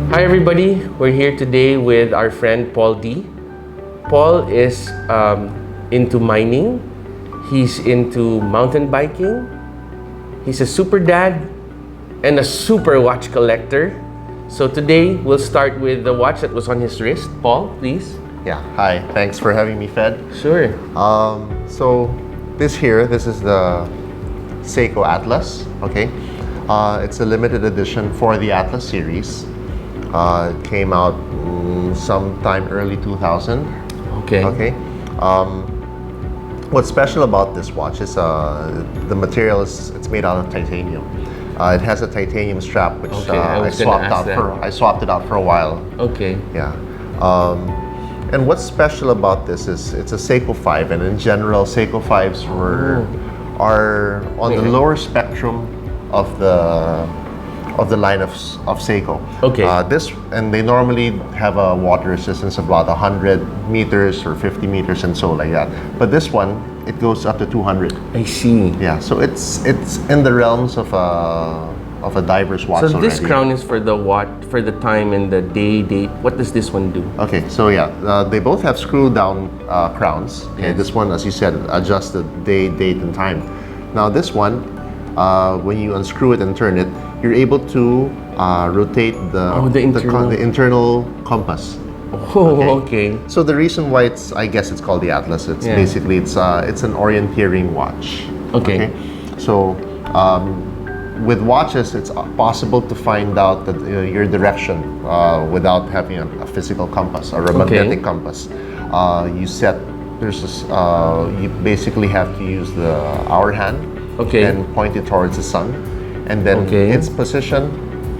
Hi everybody, we're here today with our friend Paul Dee. Paul is into mining, he's into mountain biking, he's a super dad, and a super watch collector. So today we'll start with the watch that was on his wrist. Paul, please. Yeah, hi, thanks for having me, Fed. Sure. So this is the Seiko Atlas, okay? It's a limited edition for the Atlas series. It came out sometime early 2000. Okay. Okay. What's special about this watch is the material it's made out of titanium. It has a titanium strap, which I swapped it out for a while. Okay. Yeah. And what's special about this is it's a Seiko 5, and in general, Seiko 5s are on the lower spectrum of the line of Seiko. Okay. They normally have a water resistance of about 100 meters or 50 meters and so like that. But this one, it goes up to 200. I see. Yeah. So it's in the realms of a diver's watch So this already. crown is for the time and the date. What does this one do? Okay, so yeah, they both have screw-down crowns. Okay, Yes. this one, as you said, adjusts the day, date, and time. Now this one, when you unscrew it and turn it, you're able to rotate the internal compass. Oh, okay. So the reason why I guess it's called the Atlas. It's basically it's an orienteering watch. Okay. So with watches, it's possible to find out that your direction without having a physical compass or a magnetic compass. You basically have to use the hour hand and point it towards the sun, and then its position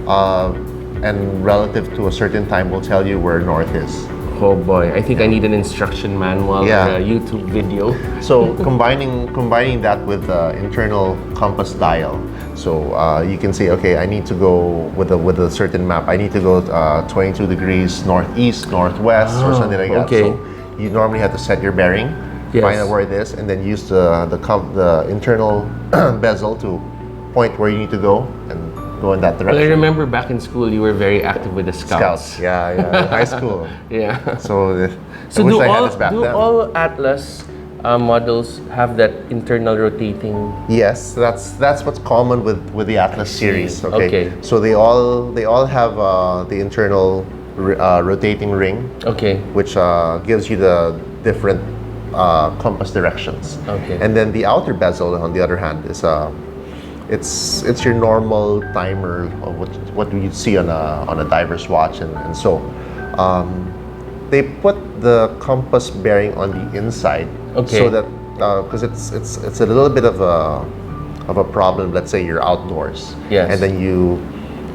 and relative to a certain time will tell you where north is. Oh boy, I think I need an instruction manual or a YouTube video. So combining that with the internal compass dial, so you can say, okay, I need to go with a certain map. I need to go 22 degrees northeast, northwest, or something like that. So you normally have to set your bearing, find out where it is, and then use the internal bezel to point where you need to go and go in that direction. Well, I remember back in school you were very active with the Scouts. Yeah, high school. Yeah. So do then. all Atlas models have that internal rotating? Yes, that's what's common with the Atlas series. Okay. So they all have the internal rotating ring. Okay. Which gives you the different compass directions. Okay. And then the outer bezel, on the other hand, is it's your normal timer of what you see on a diver's watch, and so they put the compass bearing on the inside, so that because it's a little bit of a problem. Let's say you're outdoors, and then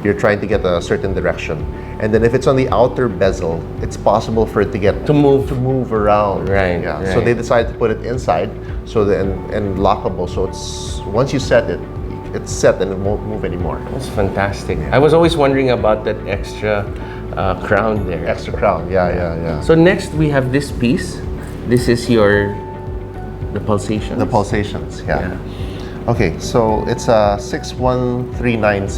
you're trying to get a certain direction, and then if it's on the outer bezel, it's possible for it to move around. Right. Yeah. Right. So they decided to put it inside, and lockable. So it's once you set it, it's set and it won't move anymore. That's fantastic. I was always wondering about that extra crown there. Extra crown, yeah. So next we have this piece. This is the pulsations. The pulsations, yeah. Okay, so it's a 6139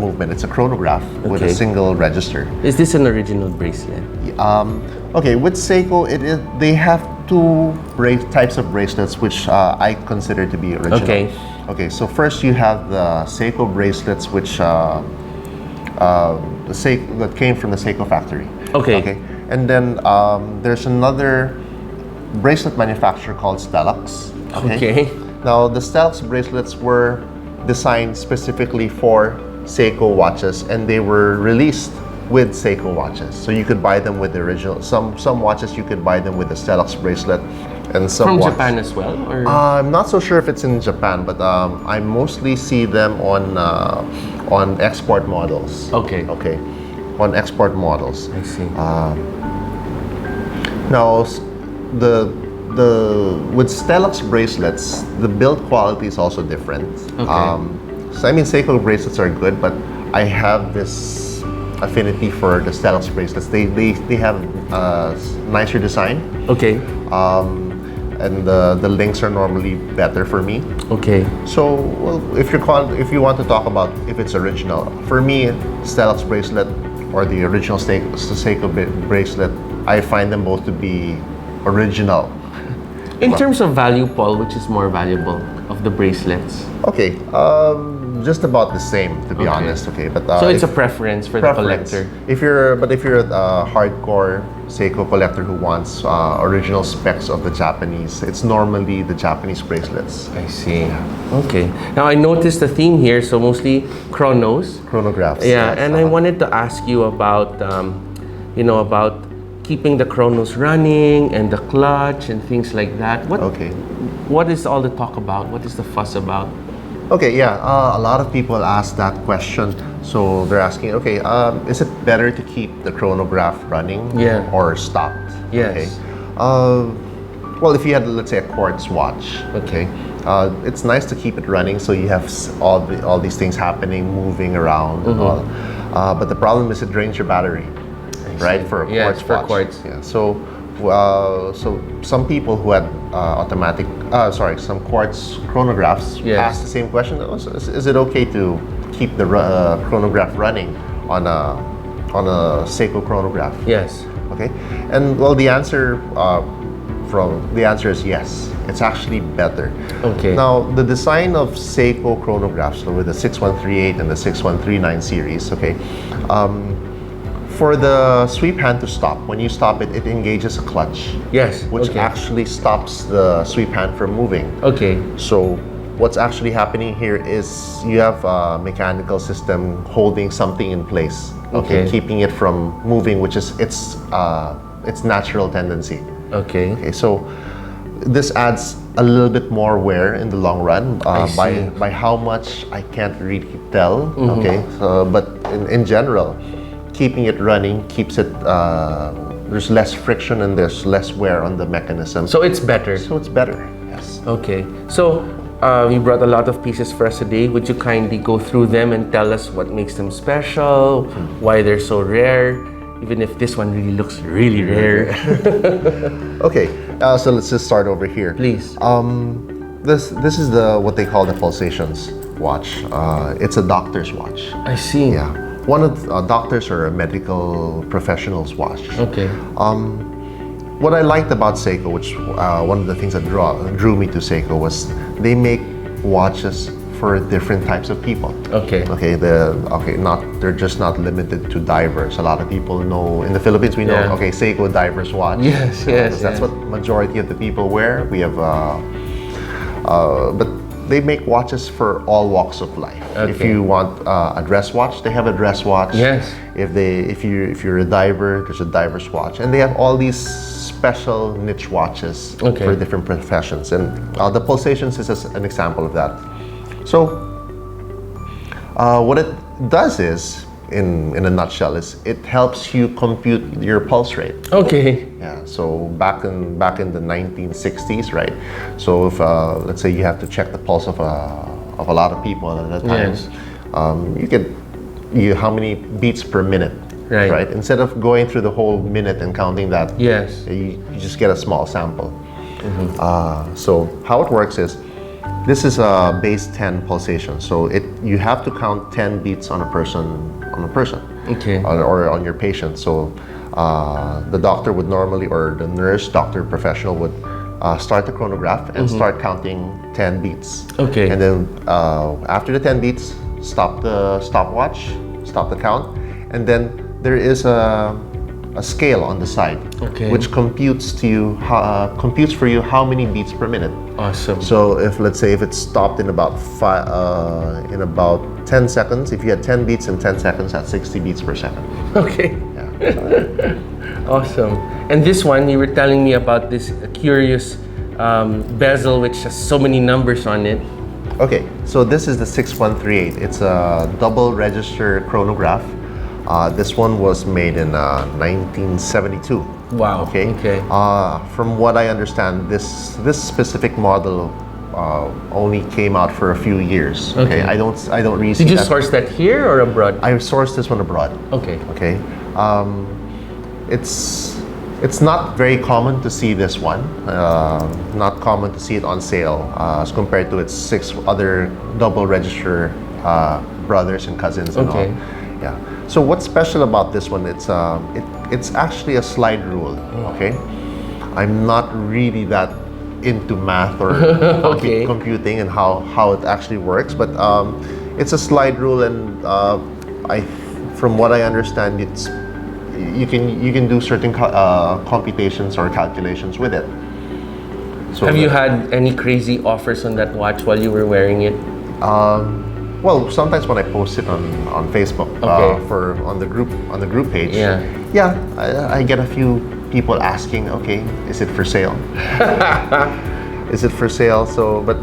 movement. It's a chronograph with a single register. Is this an original bracelet? Okay, with Seiko, they have two types of bracelets which I consider to be original. Okay, so first you have the Seiko bracelets, which that came from the Seiko factory. Okay, and then there's another bracelet manufacturer called Stellux. Okay. Now the Stellux bracelets were designed specifically for Seiko watches, and they were released with Seiko watches. So you could buy them with the original. Some watches you could buy them with the Stellux bracelet, and some from Japan as well. Or? I'm not so sure if it's in Japan, but I mostly see them on export models. Okay. On export models. I see. Now with Stellux bracelets, the build quality is also different. So I mean, Seiko bracelets are good, but I have this affinity for the Stellux bracelets. They have nicer design. Okay. And the links are normally better for me. Okay. So, well, if you want to talk about if it's original, for me, Stellux bracelet or the original Seiko bracelet, I find them both to be original. In terms of value, Paul, which is more valuable of the bracelets? Okay, just about the same, to be Okay. honest. Okay, but So it's a preference for the collector. If you're a hardcore Seiko collector who wants original specs of the Japanese, it's normally the Japanese bracelets. I see. Okay. Now I noticed the theme here, so mostly chronos. Chronographs. Yeah, yes, and I wanted to ask you about, about keeping the chronos running and the clutch and things like that. Okay. What is all the talk about? What is the fuss about? Okay, yeah, a lot of people ask that question. So they're asking, okay, is it better to keep the chronograph running Yeah. or stopped? Yes. Okay. Well, if you had, let's say, a quartz watch, okay, it's nice to keep it running so you have all these things happening, moving around and all. But the problem is it drains your battery, right? For a quartz Yes, for watch. quartz. Yeah. So some people who had some quartz chronographs Yes. asked the same question. Oh, so is it okay to keep the chronograph running on a Seiko chronograph? Yes. Okay, and well, the answer is yes. It's actually better. Okay. Now, the design of Seiko chronographs, so with the 6138 and the 6139 series, okay, for the sweep hand to stop, when you stop it, it engages a clutch. Yes. Which okay. actually stops the sweep hand from moving. Okay. So what's actually happening here is you have a mechanical system holding something in place, okay, Okay. keeping it from moving, which is its natural tendency. Okay. Okay, so this adds a little bit more wear in the long run. see. By how much I can't really tell. Okay, but in general, keeping it running keeps it. There's less friction and there's less wear on the mechanism. So it's better. So it's better. Yes. Okay. So you brought a lot of pieces for us today. Would you kindly go through them and tell us what makes them special, why they're so rare, even if this one really looks really rare? Okay. So let's just start over here. Please. This is what they call the pulsations watch. It's a doctor's watch. I see. Yeah. One of the doctors or a medical professional's watch. Okay. What I liked about Seiko, which one of the things that drew me to Seiko, was they make watches for different types of people. Okay. Okay. They're just not limited to divers. A lot of people know in the Philippines we know. Yeah. Okay, Seiko divers watch. Yes, yes, That's yes. what majority of the people wear. We have, but they make watches for all walks of life. If Okay. you want a dress watch, they have a dress watch. Yes. If you're a diver, there's a diver's watch, and they have all these special niche watches Okay. for different professions. And the pulsations is an example of that. So what it does is, in a nutshell, is it helps you compute your pulse rate. Okay. Yeah. So back in the 1960s, right? So if let's say you have to check the pulse of a lot of people at that time, Yes. how many beats per minute, Right. Instead of going through the whole minute and counting that, Yes. you just get a small sample. So how it works is, this is a base 10 pulsation. So you have to count 10 beats on a person, Okay. or on your patient. So the doctor would normally, or the nurse, doctor, professional would start the chronograph and start counting 10 beats. Okay. And then after the 10 beats, stop the stopwatch, stop the count, and then there is a scale on the side, Okay. which computes for you how many beats per minute. Awesome. So let's say if it's stopped in about 10 seconds, if you had 10 beats in 10 seconds, that's 60 beats per second. Okay. Yeah. Awesome. And this one, you were telling me about this curious bezel which has so many numbers on it. Okay, so this is the 6138. It's a double register chronograph. This one was made in 1972. Wow. Okay. Okay. From what I understand, this specific model only came out for a few years. Okay. I don't really see Did you that. source that here or abroad? I sourced this one abroad. Okay. Okay. It's not very common to see this one. Not common to see it on sale as compared to its 6 other double register brothers and cousins and Okay. all. Yeah. So what's special about this one? It's actually a slide rule. Okay. I'm not really that into math or Okay. computing and how it actually works, but it's a slide rule, and from what I understand, you can do certain computations or calculations with it. So Have you had any crazy offers on that watch while you were wearing it? Well, sometimes when I post it on Facebook, Okay. on the group page, Yeah. I get a few people asking, okay, is it for sale? Is it for sale? So, but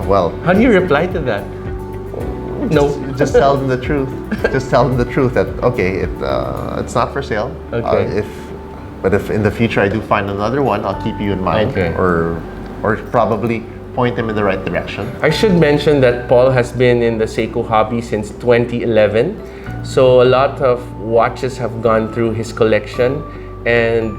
well, How do you reply to that? No. just tell them the truth. Just tell them the truth that okay, it's not for sale. Okay. But if in the future I do find another one, I'll keep you in mind, Okay. or probably point them in the right direction. I should mention that Paul has been in the Seiko hobby since 2011. So a lot of watches have gone through his collection, and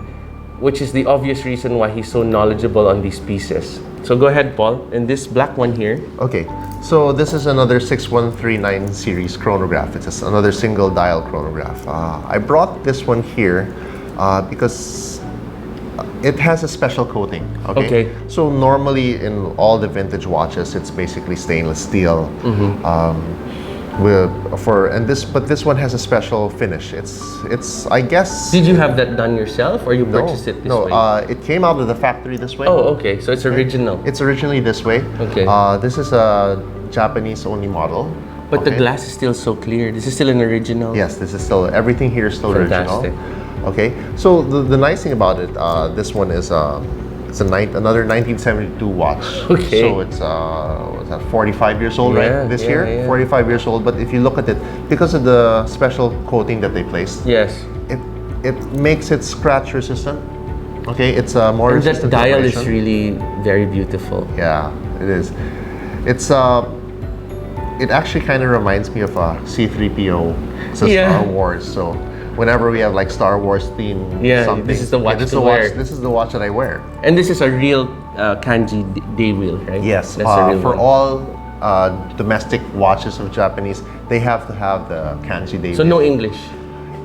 which is the obvious reason why he's so knowledgeable on these pieces. So go ahead, Paul. And this black one here. Okay, so this is another 6139 series chronograph. It's another single dial chronograph. I brought this one here because it has a special coating. Okay. So normally in all the vintage watches, it's basically stainless steel. But this one has a special finish. It's I guess. Did you have that done yourself, or you purchased it this way? No, it came out of the factory this way. Oh, okay. So it's original. It's originally this way. Okay. This is a Japanese only model. But the glass is still so clear. This is still an original. Yes, this is still, everything here is still Fantastic. original. Okay, so the nice thing about it, this one is another 1972 watch. Okay. So it's what's that, 45 years old, right? This year, yeah. 45 years old. But if you look at it, because of the special coating that they placed, Yes. it makes it scratch resistant. Okay, it's more And that resistant. dial is operation. really very beautiful. Yeah, it is. It actually kind of reminds me of a C-3PO, Star Wars. So whenever we have like Star Wars theme, something, this is the watch this to wear. This is the watch that I wear. And this is a real kanji day wheel, right? Yes, That's a real for one. all domestic watches of Japanese, they have to have the kanji day. So no English.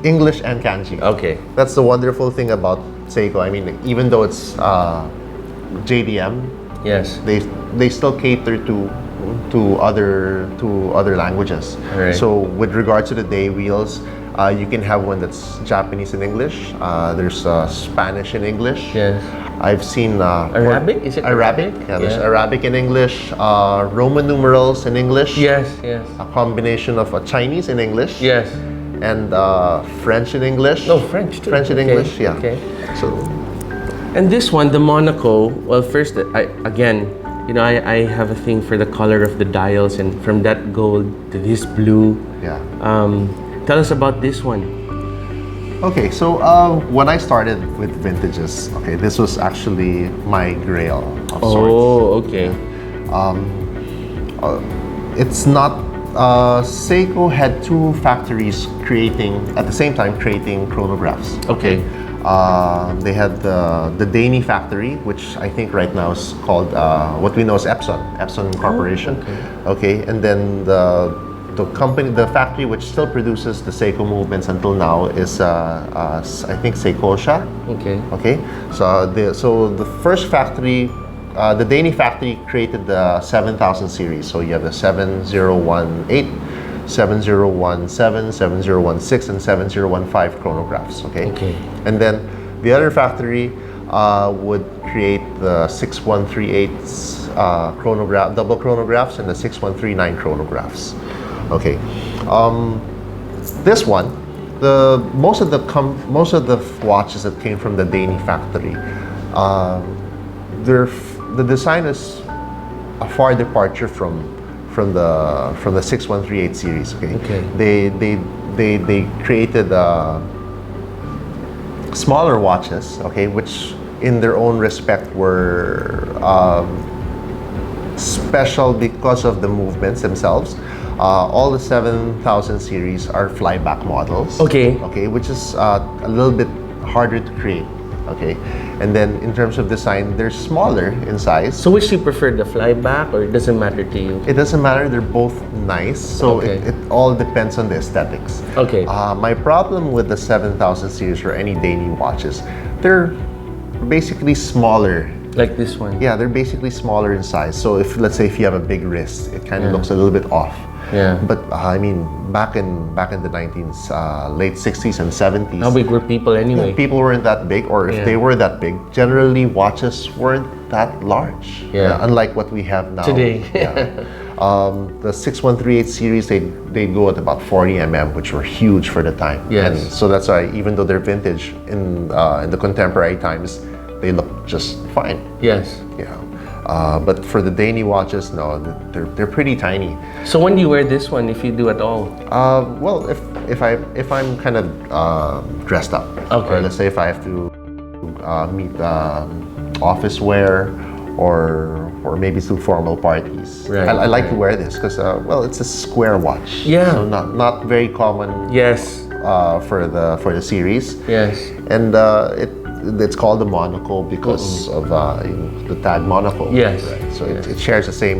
English and kanji. Okay. That's the wonderful thing about Seiko. I mean, even though it's JDM, Yes. they still cater to other languages. Right. So with regards to the day wheels, you can have one that's Japanese and English. There's Spanish and English. Yes. I've seen Arabic? Is it Arabic? Yeah, there's Arabic and English. Roman numerals in English. Yes, yes. A combination of Chinese and English. Yes. And French and English. Oh, French too. French and Okay, English. Yeah. okay. So. And this one, the Monaco, well, first, I have a thing for the color of the dials, and from that gold to this blue. Yeah. Tell us about this one. Okay, so when I started with vintages, okay, this was actually my grail of sorts. Oh, okay. It's not. Seiko had two factories at the same time creating chronographs. Okay. They had the Daney factory, which I think right now is called what we know as Epson Corporation. Okay, and then the factory which still produces the Seiko movements until now is I think Seikosha. Okay. Okay, so the first factory, the Daney factory created the 7000 series. So you have the 7018, 7017, 7016, and 7015 chronographs. Okay. And then the other factory would create the 6138 chronograph, double chronographs, and the 6139 chronographs. Okay. This one, most of the watches that came from the Daney factory, the design is a far departure from the 6138 series. Okay. They created smaller watches. Okay, which in their own respect were special because of the movements themselves. All the 7000 series are flyback models. Okay. Okay, which is a little bit harder to create. Okay, and then in terms of design, they're smaller in size. So which do you prefer, the flyback, or it doesn't matter to you? It doesn't matter. They're both nice. So Okay. it all depends on the aesthetics. Okay. My problem with the 7000 series or any daily watches, they're basically smaller. Like this one? Yeah, they're basically smaller in size. So if, let's say, if you have a big wrist, it kind of looks a little bit off. Yeah. But I mean, back in the late 60s and 70s, How big were people anyway? people weren't that big, or if they were that big, generally watches weren't that large. Yeah. Unlike what we have now. Today. The 6138 series, they go at about 40 mm, which were huge for the time. Yes. And so that's why, even though they're vintage in the contemporary times, they look just fine. Yes. Yeah. But for the daily watches, no, they're pretty tiny. So when do you wear this one, if you do at all? Well, if I'm kind of dressed up, Okay. or let's say if I have to meet office wear, or maybe to formal parties, Right, I like right. to wear this because well, it's a square watch. Yeah. So not very common. Yes. For the series. Yes. And it's called the Monocle because of the tag Monocle. Yes. Right. So Yes. it shares the same.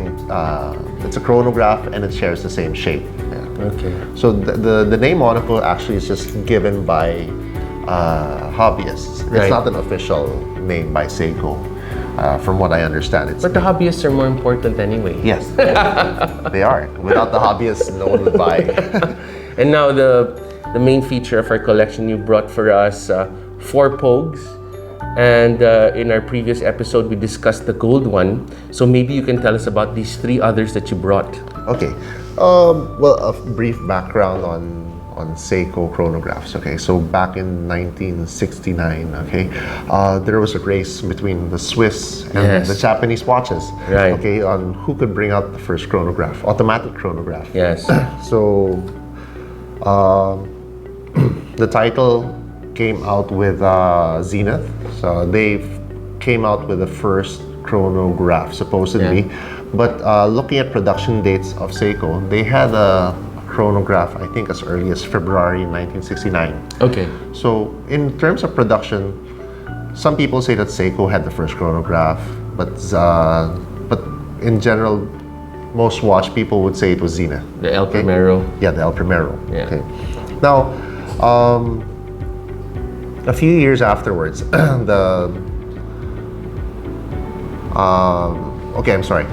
It's a chronograph and it shares the same shape. Yeah. Okay. So the name Monocle actually is just given by hobbyists. It's Right. not an official name by Seiko, from what I understand. It's But the hobbyists are more important anyway. yes, they are. Without the hobbyists, no one would buy. And now the main feature of our collection, you brought for us 4 Pogues. And in our previous episode, we discussed the gold one. So maybe you can tell us about these 3 others that you brought. Okay. Well, a brief background on Seiko Chronographs. Okay, so back in 1969, okay, there was a race between the Swiss and Yes. the Japanese watches. Right. Okay, on who could bring out the first chronograph, automatic chronograph. Yes. So, the title came out with Zenith. So they came out with the first chronograph, supposedly. Yeah. But looking at production dates of Seiko, they had a chronograph, I think, as early as February 1969. Okay. So in terms of production, some people say that Seiko had the first chronograph, but in general, most watch people would say it was Zenith. The El Primero. Yeah, the El Primero. Yeah. Okay. Now, a few years afterwards, okay, I'm sorry.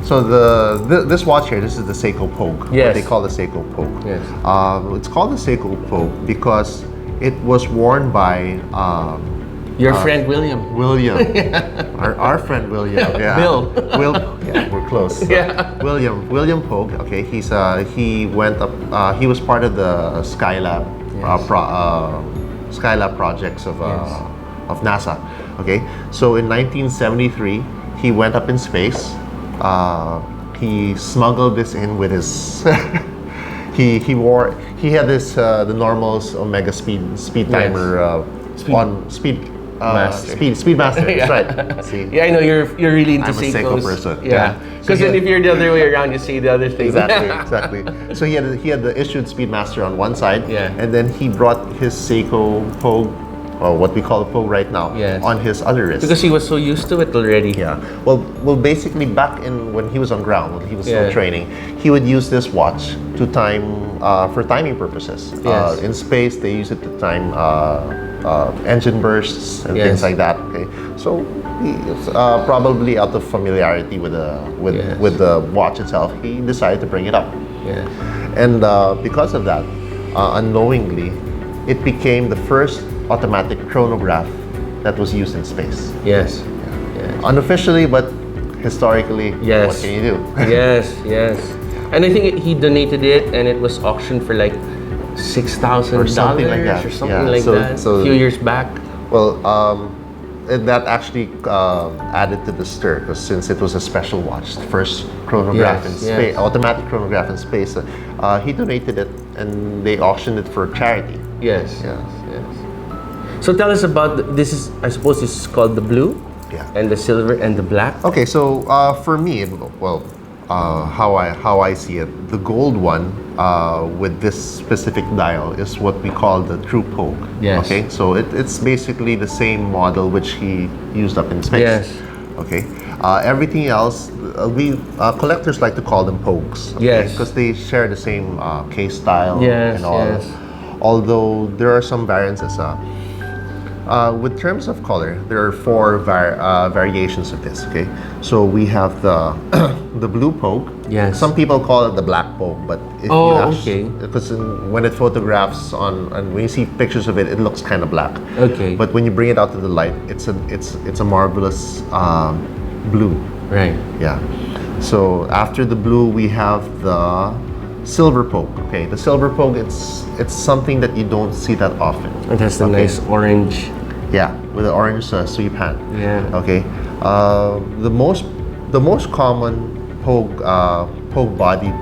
So this watch here, this is the Seiko Pogue. Yes. What they call the Seiko Pogue. Yes. It's called the Seiko Pogue because it was worn by Your friend William. William, our friend William. Yeah. Bill. Yeah, we're close. Yeah. William Pogue. Okay, he went up. He was part of the Skylab, Yes. Skylab projects of Yes. of NASA. Okay, so in 1973, he went up in space. He smuggled this in with his. He had this the Normals Omega speed timer Master. Speed Master. Yeah. That's right. See, Yeah, I know you're really into I'm a Seiko Seikos. person. Yeah. Yeah. Because So then he- if you're the other way around, you say the other thing. exactly. So he had the issued Speedmaster on one side, Yeah. and then he brought his Seiko Pogue, or what we call a Pogue right now, Yes. on his other wrist. Because he was so used to it already. Yeah. Well, basically, back in when he was on ground, when he was still Yeah. training, he would use this watch to time for timing purposes. Yes. In space, they use it to time engine bursts and Yes. things like that. Okay. So he probably out of familiarity with Yes. with the watch itself, he decided to bring it up. Yes. And because of that, unknowingly, it became the first automatic chronograph that was used in space. Yes. Yes. Unofficially, but historically, Yes. what can you do? Yes. Yes. And I think he donated it, and it was auctioned for like $6,000 Or something like that. or something Yeah, like so- that. so- a few years back. Well, and that actually added to the stir because since it was a special watch, the first chronograph Yes, in space, yes. automatic chronograph in space, he donated it and they auctioned it for charity. Yes. Yeah. Yes. So tell us about this. Is I suppose this is called the blue, Yeah. and the silver and the black. Okay, so for me, well, how I see it, the gold one with this specific dial is what we call the true Pogue. Yes. Okay, so it's basically the same model which he used up in space. Yes. Okay. Everything else, we collectors like to call them Pogues. Okay? Yes. Because they share the same case style Yes, and all. yes. Although there are some variances. With terms of color, there are four variations of this. Okay, so we have the the blue Pogue. Yes. Some people call it the black Pogue, but if Oh, you actually, okay. because when it photographs and when you see pictures of it, it looks kind of black. Okay. But when you bring it out to the light, it's a marvelous blue. Right. Yeah. So after the blue, we have the silver Pogue. Okay, the silver Pogue, it's something that you don't see that often. It has the Okay. nice orange. Yeah, with the orange sweep hand. Yeah. Okay. The most common Pogue bodied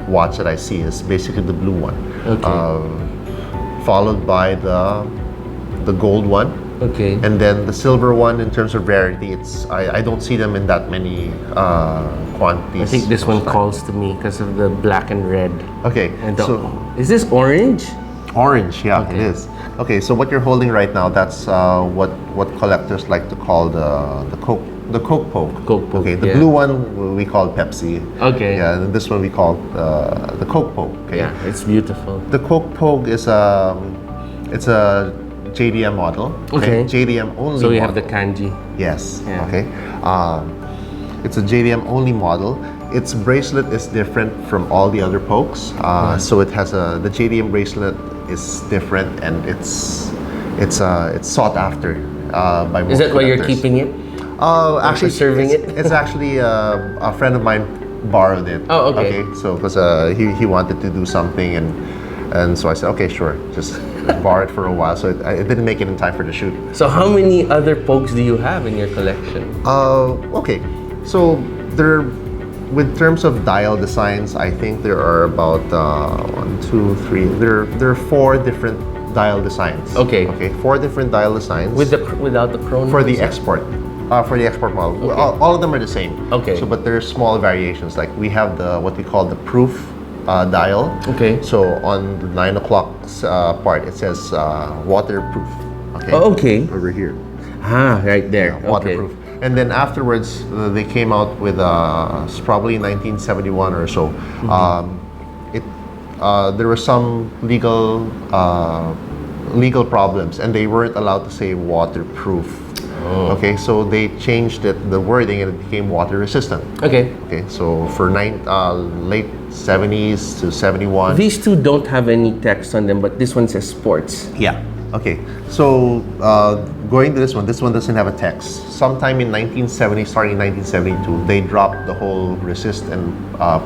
watch that I see is basically the blue one. Okay. Followed by the gold one. Okay. And then the silver one, in terms of rarity, I don't see them in that many quantities. I think this one most time. calls to me because of the black and red. Okay, And the, so is this orange? orange, yeah, Okay. it is. Okay, so what you're holding right now, that's what collectors like to call the Coke Pogue. Coke Pogue, Okay, the yeah. blue one we call Pepsi. Okay. Yeah, and this one we call the Coke Pogue. Okay. Yeah, it's beautiful. The Coke Pogue is it's a JDM model. Okay. JDM only. So we have the model. kanji. Yes. Yeah. Okay. It's a JDM only model. Its bracelet is different from all the other Pogues. So it has the JDM bracelet is different, and it's sought after by most Is that why you're collectors. keeping it? Actually, preserving it's, it? it's actually a friend of mine borrowed it. Oh, okay. So because he wanted to do something, and so I said, okay, sure, just borrow it for a while. So it didn't make it in time for the shoot. So how many other Pogues do you have in your collection? Okay, so with terms of dial designs, I think there are about 1, 2, 3. There are 4 different dial designs. Okay. Okay, 4 different dial designs. Without the chrono? For the export. For the export model, Okay. all of them are the same. Okay. So, but there are small variations. Like we have what we call the proof dial. Okay. So on the 9 o'clock part, it says waterproof. Okay. Oh, okay. Over here, Ah, right there. waterproof. And then afterwards, they came out with it's probably 1971 or so. There were some legal problems, and they weren't allowed to say waterproof. Oh. Okay, so they changed the wording, and it became water resistant. Okay. Okay, so for late 70s to 71. These two don't have any text on them, but this one says sports. Yeah. Okay. So going to this one doesn't have a text. Sometime in 1970, starting in 1972, they dropped the whole resist and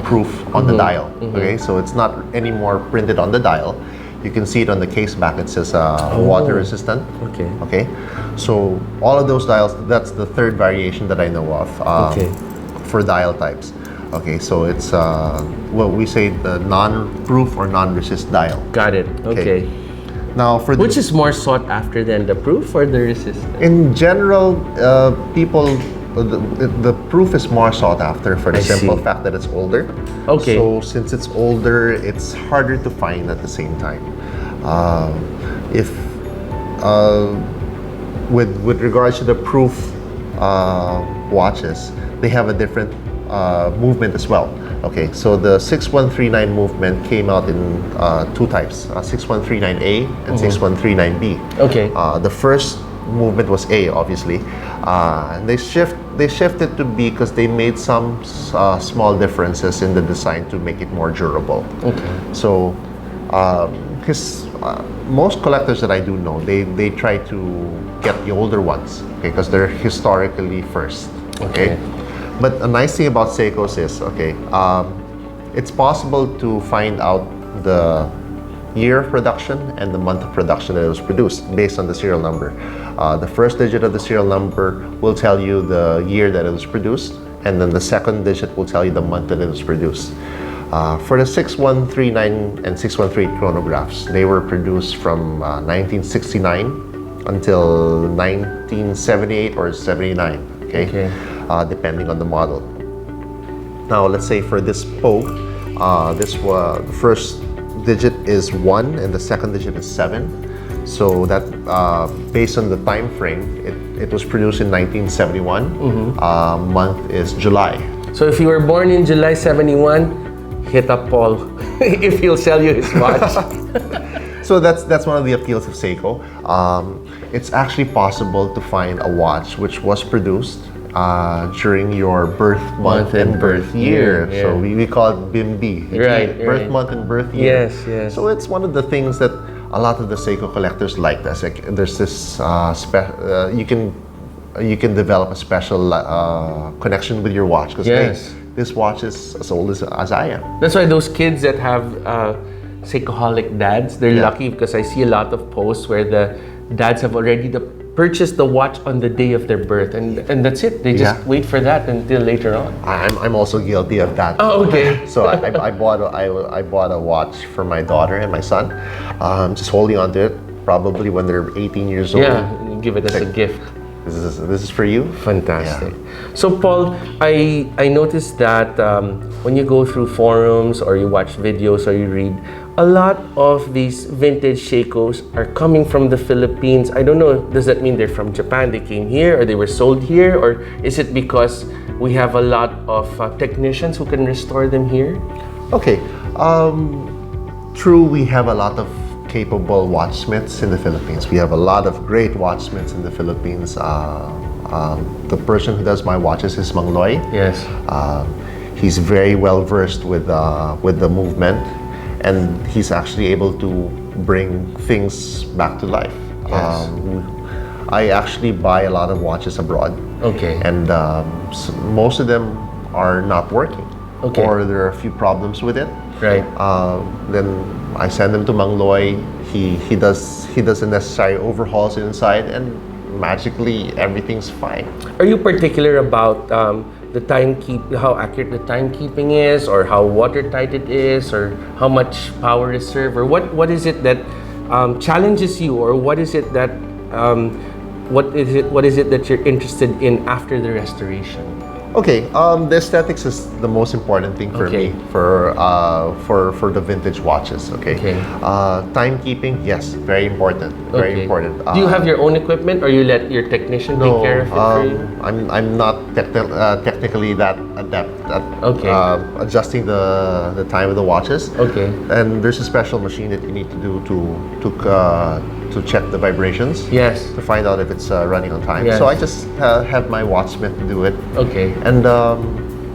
proof on the dial. Okay, so it's not anymore printed on the dial. You can see it on the case back. It says water resistant. Okay. Okay. So all of those dials. That's the third variation that I know of. Okay. For dial types. Okay, so it's we say the non-proof or non-resist dial. Got it. Okay. Now for Which is more sought after than the proof or the resistant? in general, people the proof is more sought after for the I simple see. fact that it's older. Okay. So since it's older, it's harder to find at the same time. If with regards to the proof watches, they have a different movement as well. Okay, so the 6139 movement came out in 2 types, 6139A and 6139B. Okay. The first movement was A, obviously. And they shifted to B because they made some small differences in the design to make it more durable. Okay. So, most collectors that I do know, they try to get the older ones, okay, because they're historically first. Okay. But a nice thing about Seikos is, it's possible to find out the year of production and the month of production that it was produced based on the serial number. The first digit of the serial number will tell you the year that it was produced, and then the second digit will tell you the month that it was produced. For the 6139 and 613 chronographs, they were produced from 1969 until 1978 or 79, okay? Depending on the model. Now, let's say for this Pogue, The first digit is 1 and the second digit is 7. So that based on the time frame, it was produced in 1971. Month is July. So if you were born in July 71, hit up Paul if he'll sell you his watch. So that's one of the appeals of Seiko. It's actually possible to find a watch which was produced during your birth month and birth year. Yeah. So we call it BIMB. Right, Birth right. month and birth year. Yes, yes. So it's one of the things that a lot of the Seiko collectors like. There's this you can develop a special connection with your watch because Yes. this watch is as old as I am. That's why those kids that have Seiko-holic dads, they're Yeah. lucky because I see a lot of posts where the dads have already purchased the watch on the day of their birth, and that's it. They just Yeah. wait for that until later on. I'm also guilty of that. Oh, okay. So I bought a watch for my daughter and my son. Just holding on to it. Probably when they're 18 years old. Yeah, you give it as a gift. This is for you. Fantastic. So Paul, I noticed that when you go through forums or you watch videos or you read, a lot of these vintage Seikos are coming from the Philippines. I don't know, does that mean they're from Japan, they came here, or they were sold here, or is it because we have a lot of technicians who can restore them here? Okay. True, we have a lot of capable watchsmiths in the Philippines. We have a lot of great watchsmiths in the Philippines. The person who does my watches is Mang Loy. Yes. He's very well versed with the movement, and he's actually able to bring things back to life. Yes. I actually buy a lot of watches abroad. Okay. And most of them are not working. Okay. Or there are a few problems with it. Right. Then I send them to Mang Loy. He does the necessary overhauls inside, and magically everything's fine. Are you particular about how accurate the timekeeping is, or how watertight it is, or how much power is served, or what is it that challenges you, or what is it that you're interested in after the restoration? Okay, the aesthetics is the most important thing for Okay. me for the vintage watches. Okay, Okay. Timekeeping, yes, very important, very Okay. important. Do you have your own equipment, or you let your technician take care of it for you? I'm not technically that adept at Okay. adjusting the time of the watches. Okay. And there's a special machine that you need to do to check the vibrations. Yes. To find out if it's running on time. Yes. So I just have my watchsmith do it. Okay. And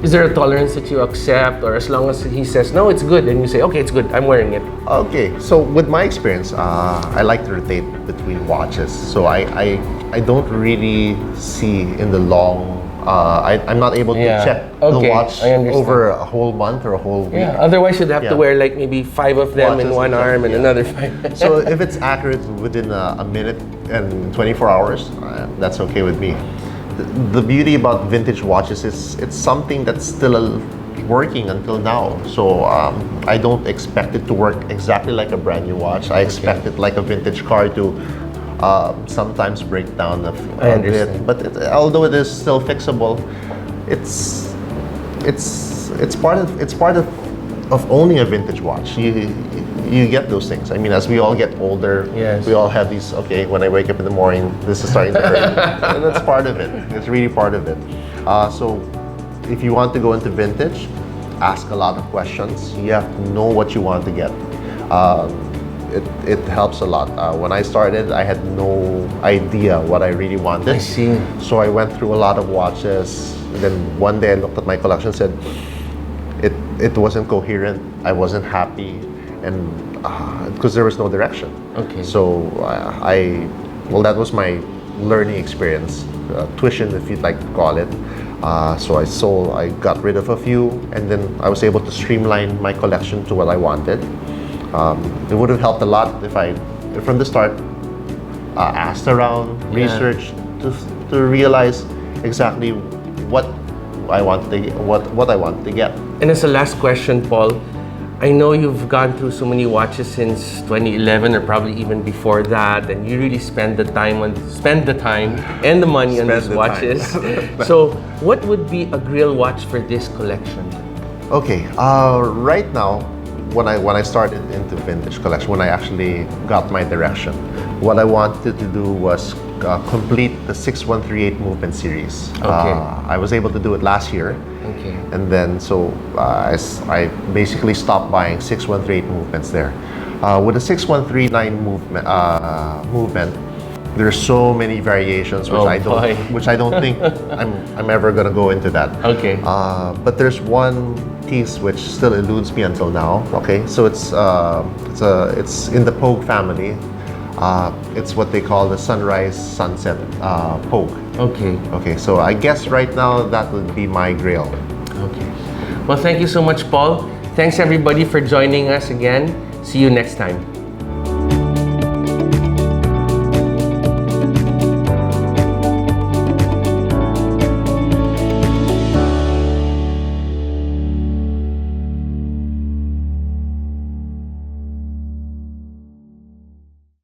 Is there a tolerance that you accept, or as long as he says no, it's good, and you say okay, it's good, I'm wearing it? okay, so with my experience, I like to rotate between watches. So I don't really see in the long. I'm not able to Yeah. check Okay, the watch I understand. over a whole month or a whole week. Yeah. Otherwise, you'd have to Yeah. wear like maybe 5 of them in Watches one and arm and yeah. another 5. So if it's accurate within a minute and 24 hours, that's okay with me. The beauty about vintage watches is it's something that's still working until now. So I don't expect it to work exactly like a brand new watch. I expect it like a vintage car to sometimes break down a I bit. understand. But although it is still fixable, it's part of owning a vintage watch. You get those things. I mean, as we all get older, Yes. we all have these. Okay, when I wake up in the morning, this is starting to hurt, and that's part of it. It's really part of it. So, if you want to go into vintage, ask a lot of questions. You have to know what you want to get. It helps a lot. When I started, I had no idea what I really wanted. I see. So I went through a lot of watches. Then one day I looked at my collection, said it wasn't coherent. I wasn't happy, and because there was no direction. Okay. So that was my learning experience, tuition if you'd like to call it. So I got rid of a few, and then I was able to streamline my collection to what I wanted. It would have helped a lot if I, from the start, asked around, Yeah. researched to realize exactly what I want to get. And as a last question, Paul, I know you've gone through so many watches since 2011, or probably even before that, and you really spend the time and the money on Spend these the watches. time. So, what would be a grill watch for this collection? Okay, right now, when I started into vintage collection, when I actually got my direction, what I wanted to do was complete the 6138 movement series. Okay. I was able to do it last year. Okay. And then, so I basically stopped buying 6138 movements there. With the 6139 movement, there's so many variations which I don't think I'm ever gonna go into that. Okay. But there's one piece which still eludes me until now. Okay, so it's in the Pogue family. It's what they call the sunrise sunset Pogue. Okay. Okay, so I guess right now that would be my grail. Okay. Well, thank you so much, Paul. Thanks everybody for joining us again. See you next time.